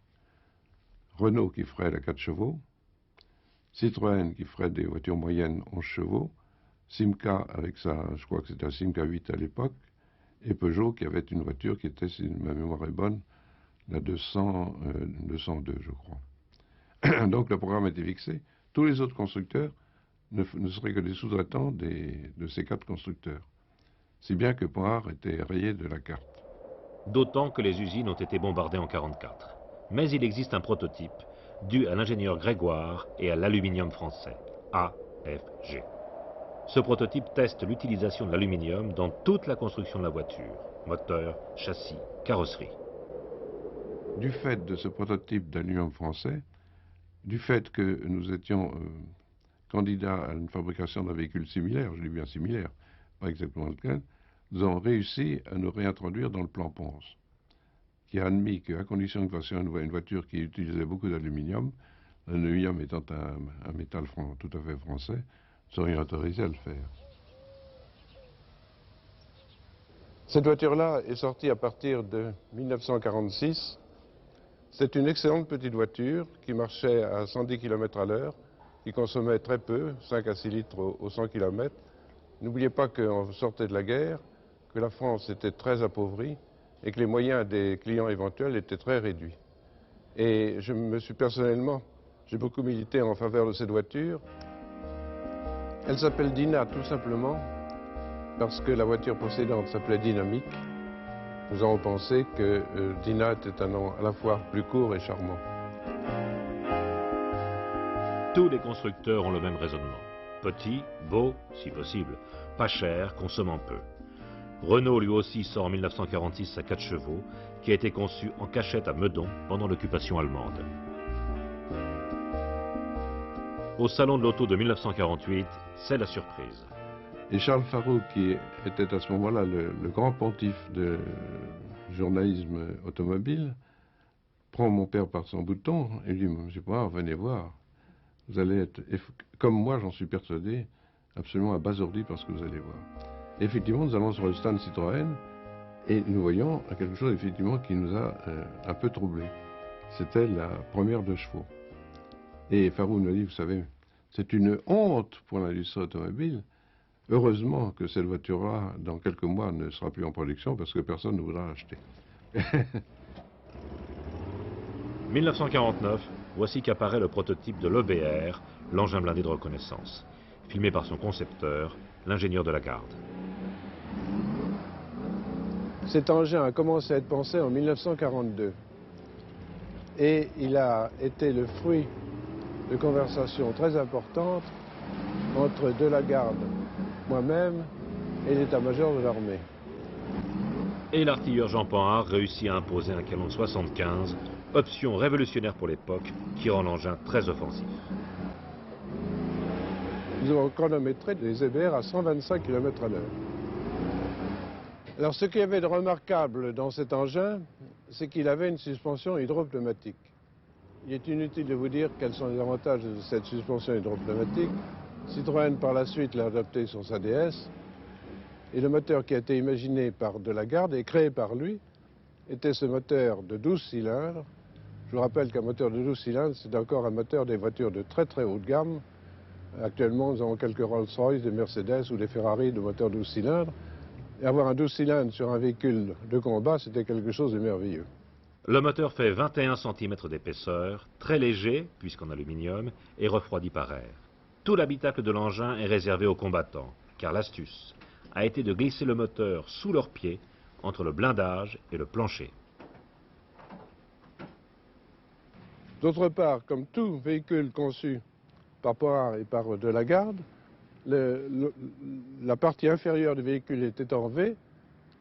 Renault qui ferait la 4 chevaux, Citroën qui ferait des voitures moyennes 11 chevaux, Simca avec sa, je crois que c'était un Simca 8 à l'époque, et Peugeot qui avait une voiture qui était, si ma mémoire est bonne, la 202 je crois. Donc le programme était fixé. Tous les autres constructeurs ne seraient que des sous-traitants de ces 4 constructeurs. Si bien que Poire était rayé de la carte. D'autant que les usines ont été bombardées en 1944. Mais il existe un prototype dû à l'ingénieur Grégoire et à l'aluminium français, AFG. Ce prototype teste l'utilisation de l'aluminium dans toute la construction de la voiture, moteur, châssis, carrosserie. Du fait de ce prototype d'aluminium français, du fait que nous étions candidats à une fabrication d'un véhicule similaire, je dis bien similaire, pas exactement lequel, nous avons réussi à nous réintroduire dans le plan Pons, qui a admis qu'à condition que nous fassions une voiture qui utilisait beaucoup d'aluminium, l'aluminium étant un métal tout à fait français, nous serions autorisés à le faire. Cette voiture-là est sortie à partir de 1946. C'est une excellente petite voiture qui marchait à 110 km à l'heure, qui consommait très peu, 5 à 6 litres au 100 km. N'oubliez pas qu'on sortait de la guerre, que la France était très appauvrie et que les moyens des clients éventuels étaient très réduits. Et je me suis personnellement, j'ai beaucoup milité en faveur de cette voiture. Elle s'appelle Dina tout simplement parce que la voiture précédente s'appelait Dynamique, nous avons pensé que Dina était un nom à la fois plus court et charmant. Tous les constructeurs ont le même raisonnement. Petit, beau, si possible, pas cher, consommant peu. Renault lui aussi sort en 1946 sa 4 chevaux, qui a été conçue en cachette à Meudon pendant l'occupation allemande. Au salon de l'auto de 1948, c'est la surprise. Et Charles Farrou, qui était à ce moment-là le grand pontife du journalisme automobile, prend mon père par son bouton et lui dit « Monsieur Poirard, venez voir, vous allez être, comme moi j'en suis persuadé, absolument abasourdi par ce que vous allez voir. » Effectivement, nous allons sur le stand Citroën et nous voyons quelque chose effectivement qui nous a un peu troublés. C'était la première de chevaux. Et Farrou nous a dit, vous savez, c'est une honte pour l'industrie automobile. Heureusement que cette voiture-là, dans quelques mois, ne sera plus en production parce que personne ne voudra l'acheter. 1949, voici qu'apparaît le prototype de l'EBR, l'engin blindé de reconnaissance, filmé par son concepteur, l'ingénieur de la garde. Cet engin a commencé à être pensé en 1942 et il a été le fruit de conversations très importantes entre Delagarde, moi-même et l'état-major de l'armée. Et l'artilleur Jean Panhard réussit à imposer un canon de 75, option révolutionnaire pour l'époque, qui rend l'engin très offensif. Nous avons chronométré des EBR à 125 km/h. Alors ce qu'il y avait de remarquable dans cet engin, c'est qu'il avait une suspension hydropneumatique. Il est inutile de vous dire quels sont les avantages de cette suspension hydropneumatique. Citroën par la suite l'a adopté sur sa DS. Et le moteur qui a été imaginé par Delagarde et créé par lui était ce moteur de 12 cylindres. Je vous rappelle qu'un moteur de 12 cylindres, c'est encore un moteur des voitures de très très haut de gamme. Actuellement, nous avons quelques Rolls-Royce, des Mercedes ou des Ferrari de moteurs 12 cylindres. Et avoir un 12 cylindres sur un véhicule de combat, c'était quelque chose de merveilleux. Le moteur fait 21 cm d'épaisseur, très léger, puisqu'en aluminium, et refroidi par air. Tout l'habitacle de l'engin est réservé aux combattants, car l'astuce a été de glisser le moteur sous leurs pieds, entre le blindage et le plancher. D'autre part, comme tout véhicule conçu par Panhard et par Delagarde, la partie inférieure du véhicule était en V,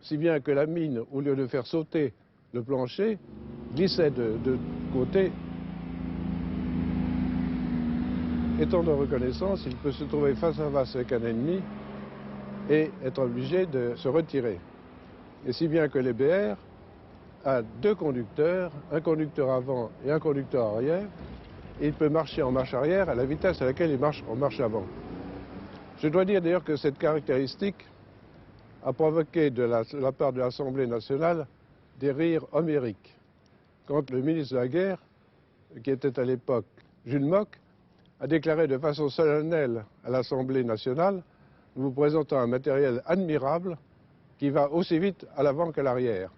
si bien que la mine, au lieu de faire sauter le plancher, glissait de côté. Étant de reconnaissance, il peut se trouver face à face avec un ennemi et être obligé de se retirer. Et si bien que l'EBR a deux conducteurs, un conducteur avant et un conducteur arrière, et il peut marcher en marche arrière à la vitesse à laquelle il marche en marche avant. Je dois dire d'ailleurs que cette caractéristique a provoqué de la part de l'Assemblée nationale des rires homériques. Quand le ministre de la Guerre, qui était à l'époque Jules Mock, a déclaré de façon solennelle à l'Assemblée nationale, nous vous présentons un matériel admirable qui va aussi vite à l'avant qu'à l'arrière.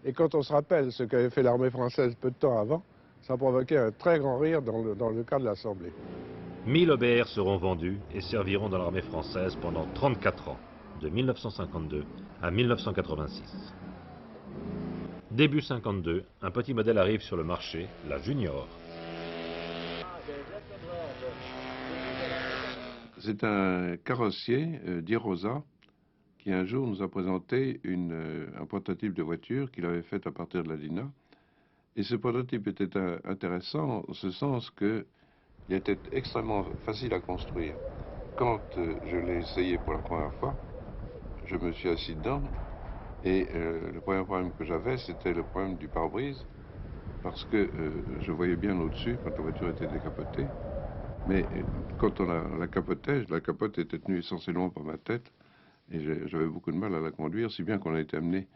Et quand on se rappelle ce qu'avait fait l'armée française peu de temps avant, ça a provoqué un très grand rire dans le cas de l'Assemblée. 1000 EBR seront vendus et serviront dans l'armée française pendant 34 ans, de 1952 à 1986. Début 52, un petit modèle arrive sur le marché, la Junior. C'est un carrossier d'Irosa qui un jour nous a présenté un prototype de voiture qu'il avait fait à partir de la Dina. Et ce prototype était intéressant en ce sens qu'il était extrêmement facile à construire. Quand je l'ai essayé pour la première fois, je me suis assis dedans et le premier problème que j'avais, c'était le problème du pare-brise parce que je voyais bien au-dessus quand la voiture était décapotée. Mais quand on la capotait, la capote était tenue essentiellement par ma tête et j'avais beaucoup de mal à la conduire, si bien qu'on a été amené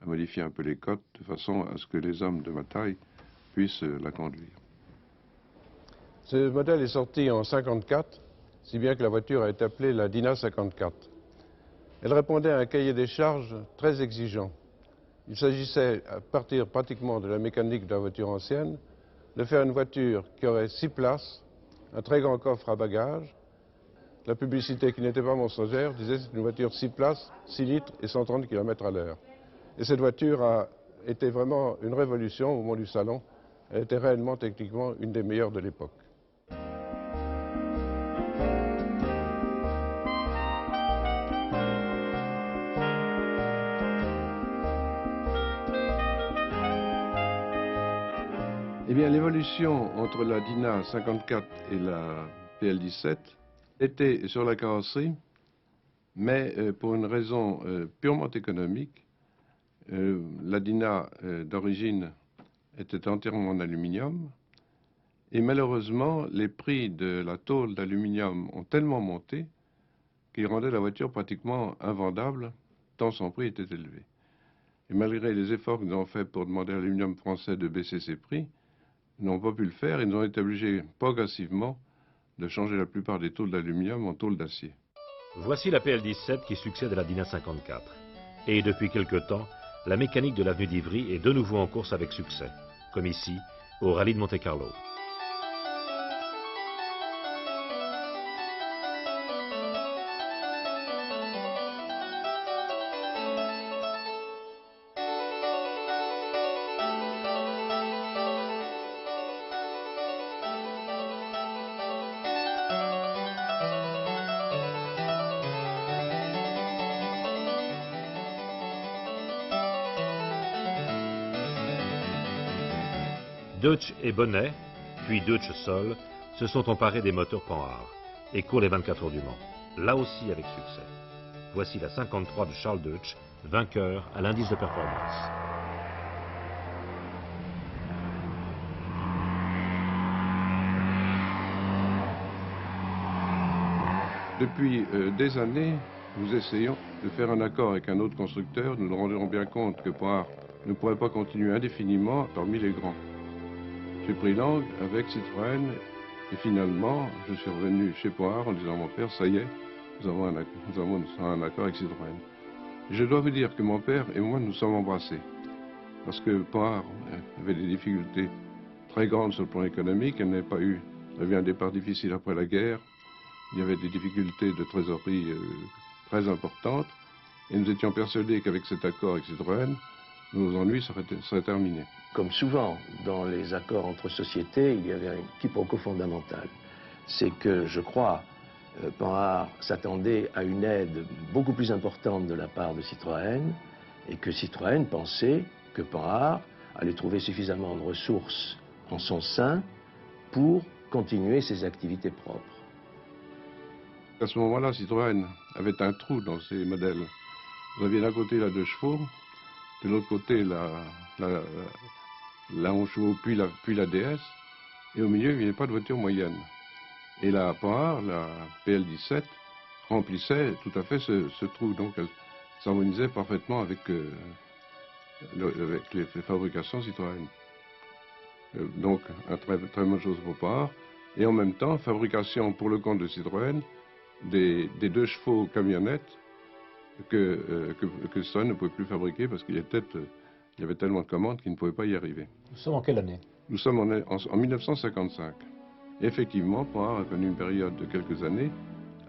à modifier un peu les côtes de façon à ce que les hommes de ma taille puissent la conduire. Ce modèle est sorti en 1954, si bien que la voiture a été appelée la Dina 54. Elle répondait à un cahier des charges très exigeant. Il s'agissait, à partir pratiquement de la mécanique de la voiture ancienne, de faire une voiture qui aurait 6 places, un très grand coffre à bagages. La publicité, qui n'était pas monstrueuse, disait que c'est une voiture 6 places, 6 litres et 130 km/h. Et cette voiture a été vraiment une révolution au moment du salon. Elle était réellement, techniquement, une des meilleures de l'époque. Eh bien, l'évolution entre la Dyna 54 et la PL17 était sur la carrosserie, mais pour une raison purement économique. La Dyna d'origine était entièrement en aluminium, et malheureusement, les prix de la tôle d'aluminium ont tellement monté qu'ils rendaient la voiture pratiquement invendable, tant son prix était élevé. Et malgré les efforts qu'ils ont faits pour demander à l'aluminium français de baisser ses prix, ils n'ont pas pu le faire. Ils ont été obligés progressivement de changer la plupart des tôles d'aluminium en tôles d'acier. Voici la PL17 qui succède à la Dyna 54. Et depuis quelque temps, la mécanique de l'avenue d'Ivry est de nouveau en course avec succès, comme ici, au rallye de Monte-Carlo. Deutsch et Bonnet, puis Deutsch seul, se sont emparés des moteurs Panhard et courent les 24 heures du Mans, là aussi avec succès. Voici la 53 de Charles Deutsch, vainqueur à l'indice de performance. Depuis des années, nous essayons de faire un accord avec un autre constructeur. Nous nous rendons bien compte que Panhard ne pourrait pas continuer indéfiniment parmi les grands. J'ai pris langue avec Citroën et finalement, je suis revenu chez Panhard en disant à mon père, ça y est, nous avons un accord avec Citroën. Et je dois vous dire que mon père et moi nous sommes embrassés parce que Panhard avait des difficultés très grandes sur le plan économique. Elle n'avait pas eu, il y avait un départ difficile après la guerre, il y avait des difficultés de trésorerie très importantes et nous étions persuadés qu'avec cet accord avec Citroën, nos ennuis seraient terminés. Comme souvent dans les accords entre sociétés, il y avait un quiproquo fondamental. C'est que, je crois, Panhard s'attendait à une aide beaucoup plus importante de la part de Citroën et que Citroën pensait que Panhard allait trouver suffisamment de ressources en son sein pour continuer ses activités propres. À ce moment-là, Citroën avait un trou dans ses modèles. Vous aviez d'un côté la 2 chevaux, de l'autre côté la 11 chevaux, puis la DS, et au milieu, il n'y avait pas de voiture moyenne. Et la Panhard, la PL17, remplissait tout à fait ce trou, donc elle s'harmonisait parfaitement avec les fabrications Citroën. Donc, une très bonne chose pour Panhard, et en même temps, fabrication pour le compte de Citroën des 2 chevaux camionnettes que Citroën ne pouvait plus fabriquer parce qu'il y avait tellement de commandes qu'il ne pouvait pas y arriver. Nous sommes en quelle année? Nous sommes en 1955. Et effectivement, Panhard a connu une période de quelques années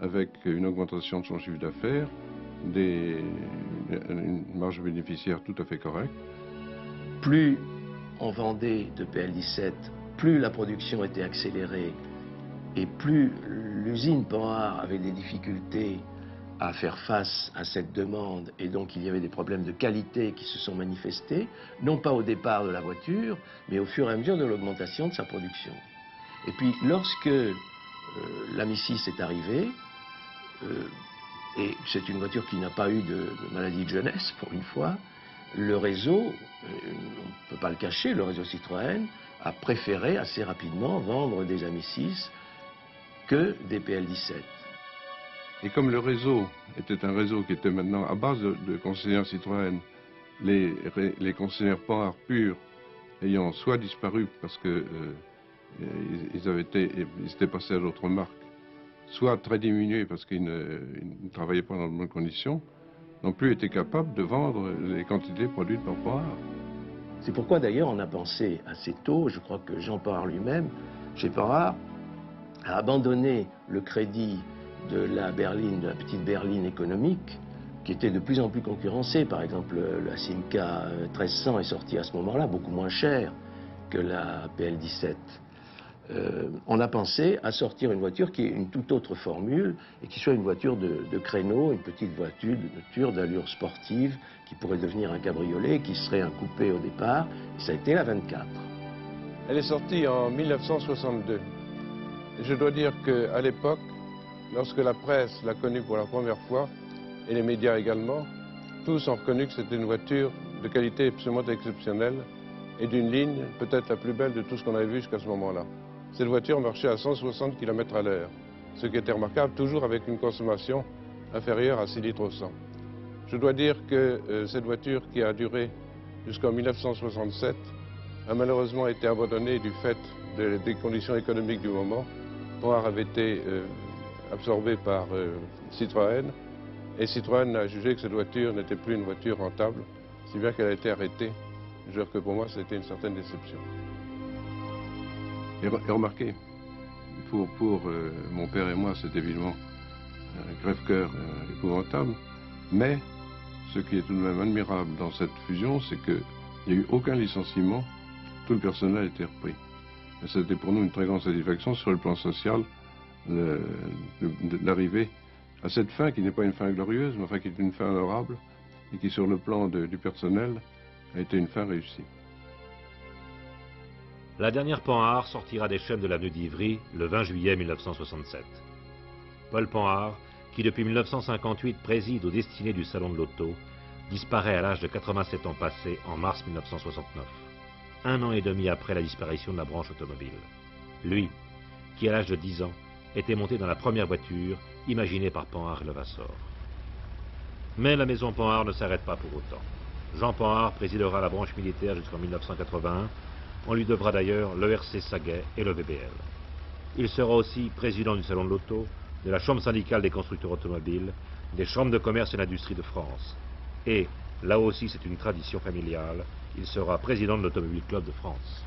avec une augmentation de son chiffre d'affaires, une marge bénéficiaire tout à fait correcte. Plus on vendait de PL17, plus la production était accélérée et plus l'usine Panhard avait des difficultés à faire face à cette demande, et donc il y avait des problèmes de qualité qui se sont manifestés, non pas au départ de la voiture, mais au fur et à mesure de l'augmentation de sa production. Et puis lorsque l'Ami 6 est arrivée, et c'est une voiture qui n'a pas eu de maladie de jeunesse pour une fois, le réseau, on ne peut pas le cacher, le réseau Citroën a préféré assez rapidement vendre des Ami 6 que des PL17. Et comme le réseau était un réseau qui était maintenant à base de concessionnaires Citroën, les concessionnaires Panhard purs ayant soit disparu parce que ils étaient passés à d'autres marques, soit très diminués parce qu'ils ne travaillaient pas dans de bonnes conditions, n'ont plus été capables de vendre les quantités produites par Panhard. C'est pourquoi d'ailleurs on a pensé assez tôt, je crois que Jean Panhard lui-même, chez Panhard, a abandonné le crédit de la berline, de la petite berline économique, qui était de plus en plus concurrencée. Par exemple, la Simca 1300 est sortie à ce moment-là, beaucoup moins chère que la PL17. On a pensé à sortir une voiture qui est une toute autre formule et qui soit une voiture de créneau, une petite voiture d'allure sportive qui pourrait devenir un cabriolet, qui serait un coupé au départ. Et ça a été la 24. Elle est sortie en 1962. Je dois dire qu'à l'époque, lorsque la presse l'a connue pour la première fois, et les médias également, tous ont reconnu que c'était une voiture de qualité absolument exceptionnelle et d'une ligne peut-être la plus belle de tout ce qu'on avait vu jusqu'à ce moment-là. Cette voiture marchait à 160 km à l'heure, ce qui était remarquable, toujours avec une consommation inférieure à 6 litres au 100. Je dois dire que cette voiture, qui a duré jusqu'en 1967, a malheureusement été abandonnée du fait des conditions économiques du moment. Panhard avait été absorbé par Citroën, et Citroën a jugé que cette voiture n'était plus une voiture rentable, si bien qu'elle a été arrêtée. Je veux dire que pour moi, c'était une certaine déception. Et remarquez, pour mon père et moi, c'est évidemment un crève-cœur épouvantable, mais ce qui est tout de même admirable dans cette fusion, c'est qu'il n'y a eu aucun licenciement, tout le personnel a été repris. C'était pour nous une très grande satisfaction sur le plan social d'arriver à cette fin qui n'est pas une fin glorieuse, mais enfin qui est une fin honorable et qui, sur le plan du personnel, a été une fin réussie. La dernière Panhard sortira des chaînes de l'avenue d'Ivry le 20 juillet 1967. Paul Panhard, qui depuis 1958 préside aux destinées du Salon de l'Auto, disparaît à l'âge de 87 ans passés en mars 1969, un an et demi après la disparition de la branche automobile. Lui, qui à l'âge de 10 ans, était monté dans la première voiture imaginée par Panhard et Levasseur. Mais la maison Panhard ne s'arrête pas pour autant. Jean Panhard présidera la branche militaire jusqu'en 1981. On lui devra d'ailleurs l'ERC Saguet et le VBL. Il sera aussi président du Salon de l'Auto, de la Chambre syndicale des constructeurs automobiles, des chambres de commerce et d'industrie de France. Et, là aussi c'est une tradition familiale, il sera président de l'Automobile Club de France.